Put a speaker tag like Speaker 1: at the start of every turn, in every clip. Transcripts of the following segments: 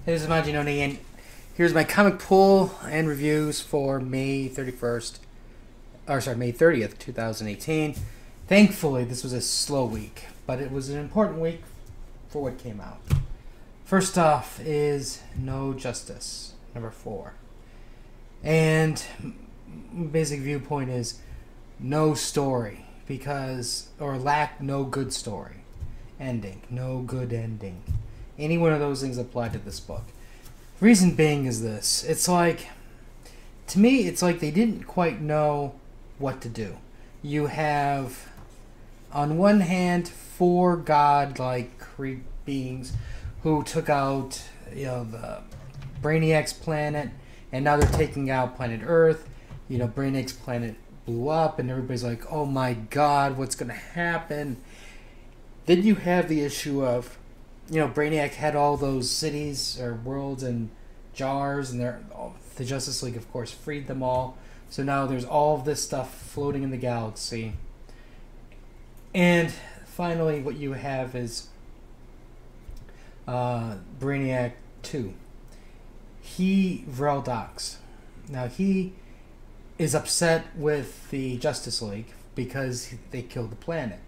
Speaker 1: This is Majin, and here's my comic pull and reviews for May 31st, or sorry, May 30th, 2018. Thankfully, this was a slow week, but it was an important week for what came out. First off is No Justice, number 4. And basic viewpoint is no story, or lack no good story. Ending, no good ending. Any one of those things apply to this book. Reason being is this. To me, it's like they didn't quite know what to do. You have, on one hand, 4 god-like beings who took out, the Brainiac's planet, and now they're taking out planet Earth. Brainiac's planet blew up, and everybody's like, oh my god, what's going to happen? Then you have the issue of, Brainiac had all those cities or worlds in jars, and the Justice League, of course, freed them all. So now there's all of this stuff floating in the galaxy. And finally, what you have is Brainiac 2. He, Vreldox. Now, he is upset with the Justice League because they killed the planet.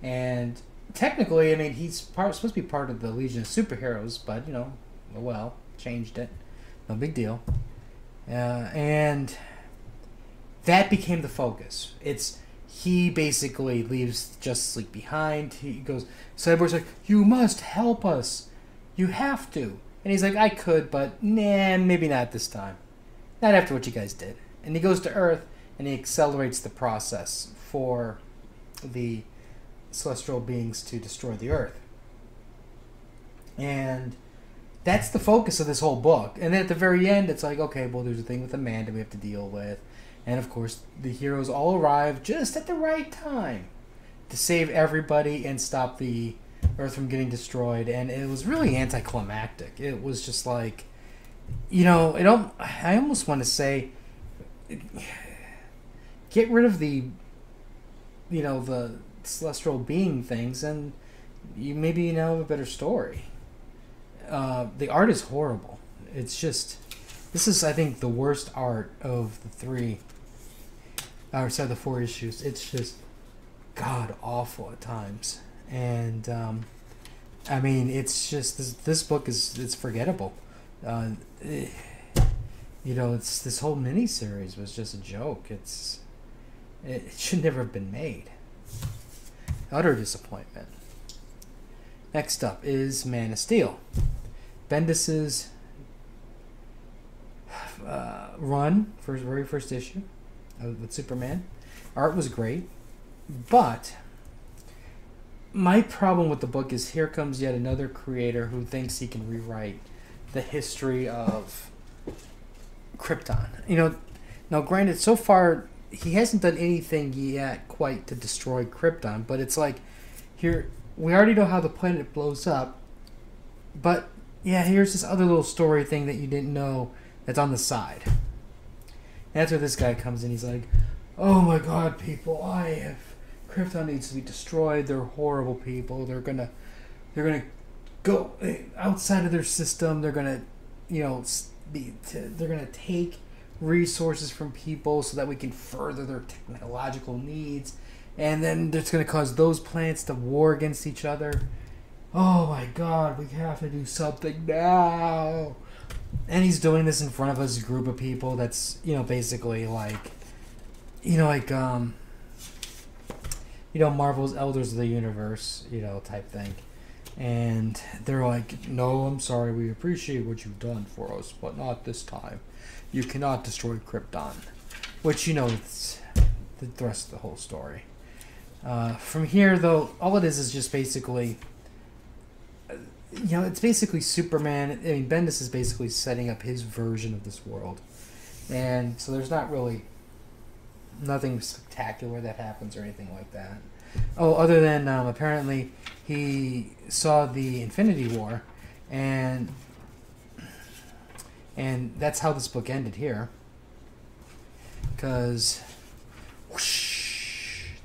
Speaker 1: And technically, he's supposed to be part of the Legion of Superheroes, but, well, changed it. No big deal. And that became the focus. He basically leaves Justice League behind. He goes, Cyborg's like, you must help us. You have to. And he's like, I could, but nah, maybe not this time. Not after what you guys did. And he goes to Earth, and he accelerates the process for the celestial beings to destroy the Earth. And that's the focus of this whole book. And then at the very end, it's like, okay, well, there's a thing with Amanda we have to deal with. And of course, the heroes all arrive just at the right time to save everybody and stop the Earth from getting destroyed. And it was really anticlimactic. It was just like, I almost want to say, get rid of the celestial being things, and you maybe have a better story. The art is horrible. It's just, this is, I think, the worst art of the 4 issues. It's just god awful at times, and it's just this book it's forgettable. It's this whole miniseries was just a joke. It should never have been made. Utter disappointment. Next up is Man of Steel. Bendis's run for his very first issue with Superman. Art was great, but my problem with the book is here comes yet another creator who thinks he can rewrite the history of Krypton. Now granted, so far he hasn't done anything yet quite to destroy Krypton, but it's like, here, we already know how the planet blows up, but yeah, here's this other little story thing that you didn't know that's on the side. And that's where this guy comes in. He's like, oh my god, people, Krypton needs to be destroyed. They're horrible people. They're gonna go outside of their system. They're gonna, they're gonna take resources from people so that we can further their technological needs, and then it's going to cause those planets to war against each other. Oh my god, we have to do something now. And he's doing this in front of us group of people that's basically Marvel's Elders of the Universe type thing. And they're like, no, I'm sorry, we appreciate what you've done for us, but not this time. You cannot destroy Krypton. Which, it's the rest of the whole story. From here, though, all it is just basically, it's basically Superman. Bendis is basically setting up his version of this world. And so there's not really nothing spectacular that happens or anything like that. Oh, other than apparently he saw the Infinity War, and that's how this book ended here. Because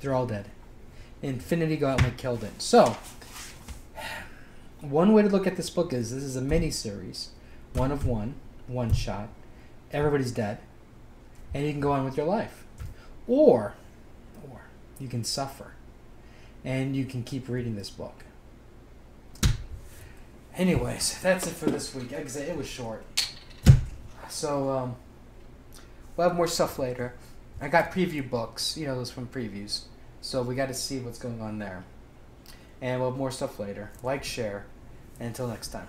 Speaker 1: they're all dead. Infinity go out and killed it. So, one way to look at this book is this is a mini-series one of one shot, everybody's dead, and you can go on with your life. Or you can suffer, and you can keep reading this book. Anyways, that's it for this week. It was short. So, we'll have more stuff later. I got preview books, those from previews. So we got to see what's going on there. And we'll have more stuff later. Like, share, and until next time.